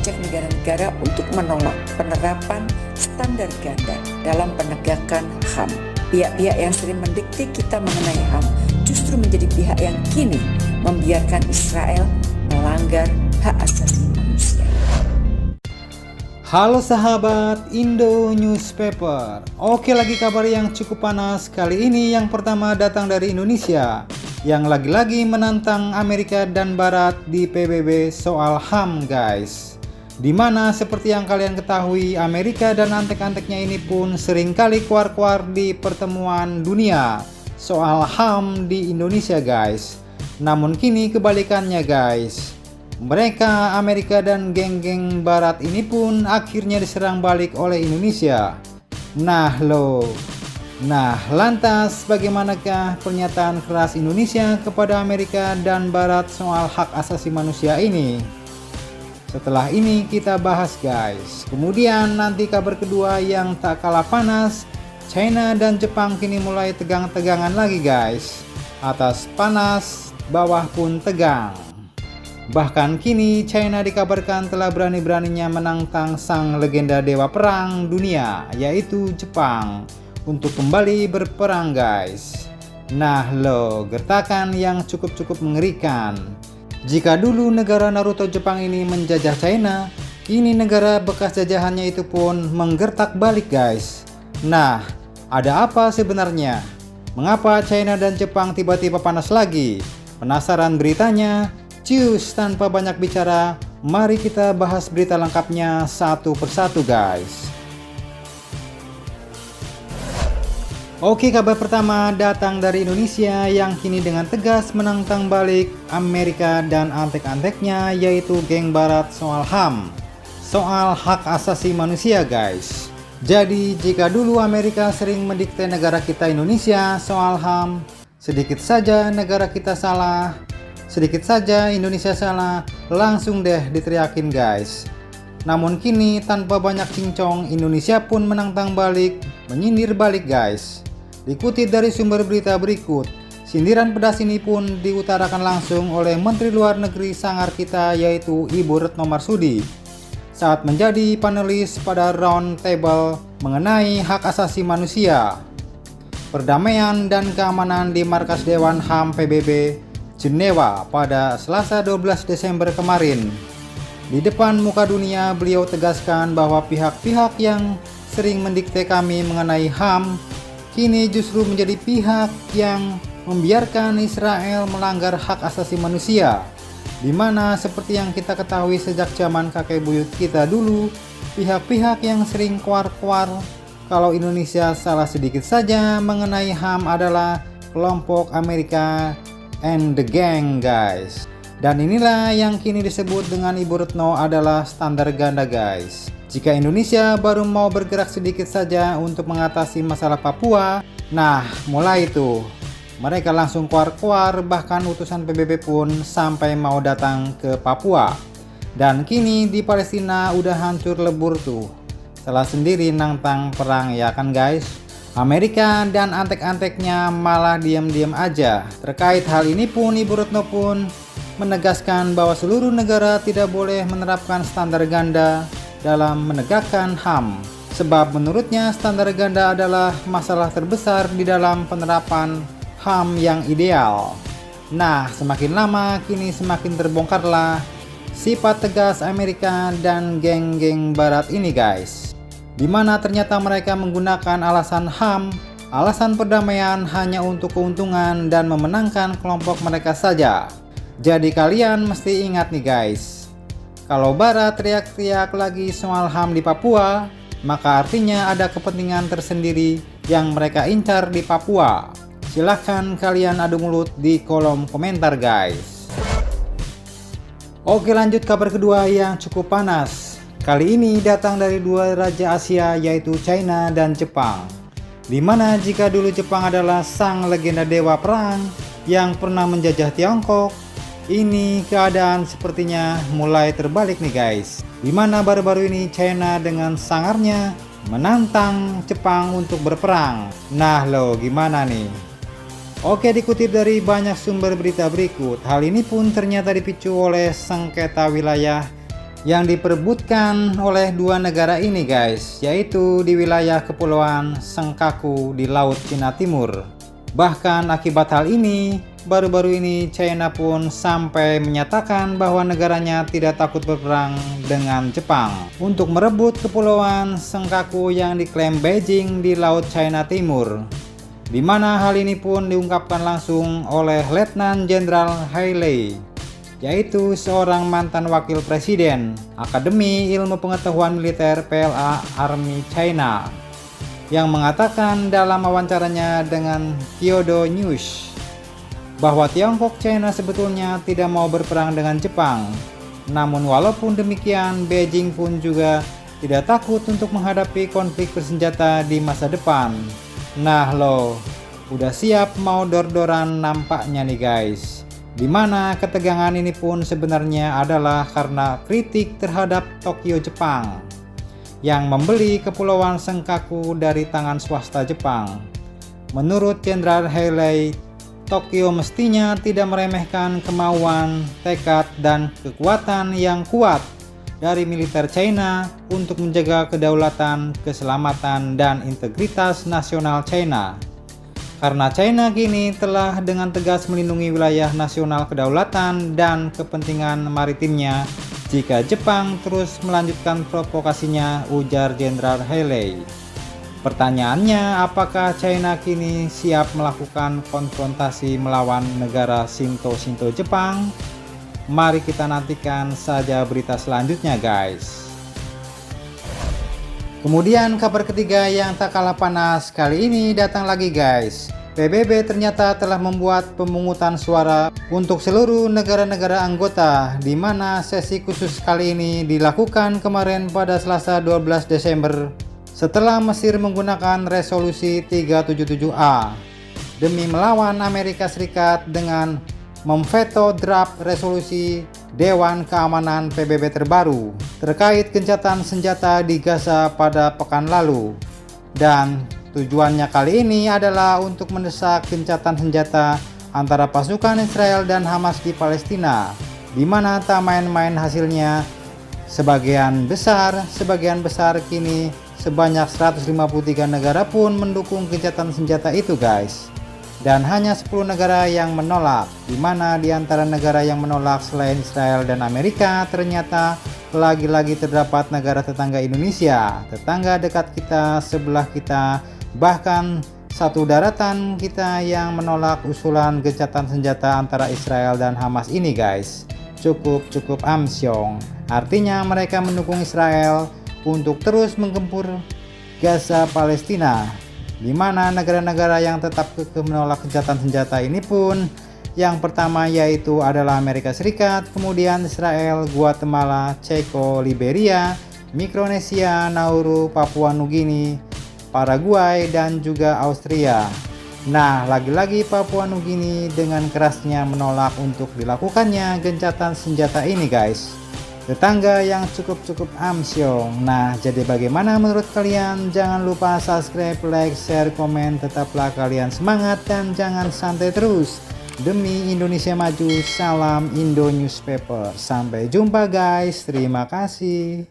mengajak negara-negara untuk menolak penerapan standar ganda dalam penegakan HAM. Pihak-pihak yang sering mendikte kita mengenai HAM justru menjadi pihak yang kini membiarkan Israel melanggar hak asasi manusia. Halo sahabat Indo Newspaper. Oke, lagi kabar yang cukup panas. Kali ini yang pertama datang dari Indonesia, yang lagi-lagi menantang Amerika dan Barat di PBB soal HAM guys. Dimana seperti yang kalian ketahui, Amerika dan antek-anteknya ini pun sering kali keluar-keluar di pertemuan dunia soal HAM di Indonesia guys. Namun kini kebalikannya guys. Mereka, Amerika dan geng-geng Barat ini pun akhirnya diserang balik oleh Indonesia. Nah, lantas bagaimanakah pernyataan keras Indonesia kepada Amerika dan Barat soal hak asasi manusia ini? Setelah ini kita bahas guys. Kemudian nanti kabar kedua yang tak kalah panas, China dan Jepang kini mulai tegang-tegangan lagi guys. Atas panas, bawah pun tegang. Bahkan kini China dikabarkan telah berani-beraninya menantang sang legenda dewa perang dunia, yaitu Jepang, untuk kembali berperang guys. Nah gertakan yang cukup mengerikan. Jika dulu negara Naruto Jepang ini menjajah China, kini negara bekas jajahannya itu pun menggertak balik guys. Nah, ada apa sebenarnya? Mengapa China dan Jepang tiba-tiba panas lagi? Penasaran beritanya? Cus, tanpa banyak bicara, mari kita bahas berita lengkapnya satu persatu guys. Oke, kabar pertama datang dari Indonesia yang kini dengan tegas menantang balik Amerika dan antek-anteknya, yaitu geng Barat soal HAM, soal hak asasi manusia guys. Jadi jika dulu Amerika sering mendikte negara kita Indonesia soal HAM, sedikit saja negara kita salah, sedikit saja Indonesia salah, langsung deh diteriakin guys. Namun kini tanpa banyak cincong, Indonesia pun menantang balik, menyindir balik guys. Dikutip dari sumber berita berikut, sindiran pedas ini pun diutarakan langsung oleh Menteri Luar Negeri sangar kita, yaitu Ibu Retno Marsudi, saat menjadi panelis pada round table mengenai hak asasi manusia, perdamaian dan keamanan di Markas Dewan HAM PBB Jenewa pada Selasa 12 Desember kemarin. Di depan muka dunia, beliau tegaskan bahwa pihak-pihak yang sering mendikte kami mengenai HAM kini justru menjadi pihak yang membiarkan Israel melanggar hak asasi manusia, di mana seperti yang kita ketahui sejak zaman kakek buyut kita dulu, pihak-pihak yang sering kuar-kuar kalau Indonesia salah sedikit saja mengenai HAM adalah kelompok Amerika and the gang guys. Dan inilah yang kini disebut dengan Ibu Retno adalah standar ganda guys. Jika Indonesia baru mau bergerak sedikit saja untuk mengatasi masalah Papua, nah mulai itu mereka langsung kuar-kuar, bahkan utusan PBB pun sampai mau datang ke Papua. Dan kini di Palestina udah hancur lebur tuh, salah sendiri nantang perang ya kan guys. Amerika dan antek-anteknya malah diam-diam aja. Terkait hal ini pun Ibu Retno pun menegaskan bahwa seluruh negara tidak boleh menerapkan standar ganda dalam menegakkan HAM, sebab menurutnya standar ganda adalah masalah terbesar di dalam penerapan HAM yang ideal. Nah, semakin lama kini semakin terbongkarlah sifat tegas Amerika dan geng-geng Barat ini guys, dimana ternyata mereka menggunakan alasan HAM, alasan perdamaian hanya untuk keuntungan dan memenangkan kelompok mereka saja. Jadi kalian mesti ingat nih guys, kalau Barat teriak-teriak lagi soal HAM di Papua, maka artinya ada kepentingan tersendiri yang mereka incar di Papua. Silahkan kalian adu mulut di kolom komentar guys. Oke, lanjut kabar kedua yang cukup panas. Kali ini datang dari dua raja Asia, yaitu China dan Jepang. Dimana jika dulu Jepang adalah sang legenda dewa perang yang pernah menjajah Tiongkok, ini keadaan sepertinya mulai terbalik nih guys, dimana baru-baru ini China dengan sangarnya menantang Jepang untuk berperang. Nah gimana nih? Oke, dikutip dari banyak sumber berita berikut, hal ini pun ternyata dipicu oleh sengketa wilayah yang diperebutkan oleh dua negara ini guys, yaitu di wilayah Kepulauan Senkaku di Laut Cina Timur. Bahkan akibat hal ini, baru-baru ini China pun sampai menyatakan bahwa negaranya tidak takut berperang dengan Jepang untuk merebut Kepulauan Senkaku yang diklaim Beijing di Laut Cina Timur, di mana hal ini pun diungkapkan langsung oleh Letnan Jenderal Hai Lei, yaitu seorang mantan wakil presiden Akademi Ilmu Pengetahuan Militer PLA Army China, yang mengatakan dalam wawancaranya dengan Kyodo News bahwa Tiongkok China sebetulnya tidak mau berperang dengan Jepang. Namun walaupun demikian, Beijing pun juga tidak takut untuk menghadapi konflik bersenjata di masa depan. Nah loh, udah siap mau dor-doran nampaknya nih guys. Dimana ketegangan ini pun sebenarnya adalah karena kritik terhadap Tokyo Jepang yang membeli Kepulauan Senkaku dari tangan swasta Jepang. Menurut Jenderal Hai Lei, Tokyo mestinya tidak meremehkan kemauan, tekad, dan kekuatan yang kuat dari militer China untuk menjaga kedaulatan, keselamatan, dan integritas nasional China. Karena China kini telah dengan tegas melindungi wilayah nasional kedaulatan dan kepentingan maritimnya jika Jepang terus melanjutkan provokasinya, ujar Jenderal Hai Lei. Pertanyaannya, apakah China kini siap melakukan konfrontasi melawan negara Shinto Jepang? Mari kita nantikan saja berita selanjutnya guys. Kemudian kabar ketiga yang tak kalah panas kali ini datang lagi guys. PBB ternyata telah membuat pemungutan suara untuk seluruh negara-negara anggota, di mana sesi khusus kali ini dilakukan kemarin pada Selasa 12 Desember setelah Mesir menggunakan resolusi 377A demi melawan Amerika Serikat dengan memveto draft resolusi Dewan Keamanan PBB terbaru terkait gencatan senjata di Gaza pada pekan lalu. Dan tujuannya kali ini adalah untuk mendesak gencatan senjata antara pasukan Israel dan Hamas di Palestina, di mana tak main-main hasilnya. Sebagian besar kini sebanyak 153 negara pun mendukung gencatan senjata itu guys. Dan hanya 10 negara yang menolak, di mana di antara negara yang menolak selain Israel dan Amerika ternyata lagi-lagi terdapat negara tetangga Indonesia, tetangga dekat kita, sebelah kita, bahkan satu daratan kita yang menolak usulan gencatan senjata antara Israel dan Hamas ini guys. Cukup amsyong. Artinya mereka mendukung Israel untuk terus menggempur Gaza Palestina, di mana negara-negara yang tetap kekeh menolak gencatan senjata ini pun yang pertama yaitu adalah Amerika Serikat, kemudian Israel, Guatemala, Ceko, Liberia, Mikronesia, Nauru, Papua Nugini, Paraguay, dan juga Austria. Nah, lagi-lagi Papua Nugini dengan kerasnya menolak untuk dilakukannya gencatan senjata ini guys. Tetangga yang cukup amsyong. Nah, jadi bagaimana menurut kalian? Jangan lupa subscribe, like, share, komen. Tetaplah kalian semangat dan jangan santai terus. Demi Indonesia maju, salam Indo Newspaper. Sampai jumpa guys, terima kasih.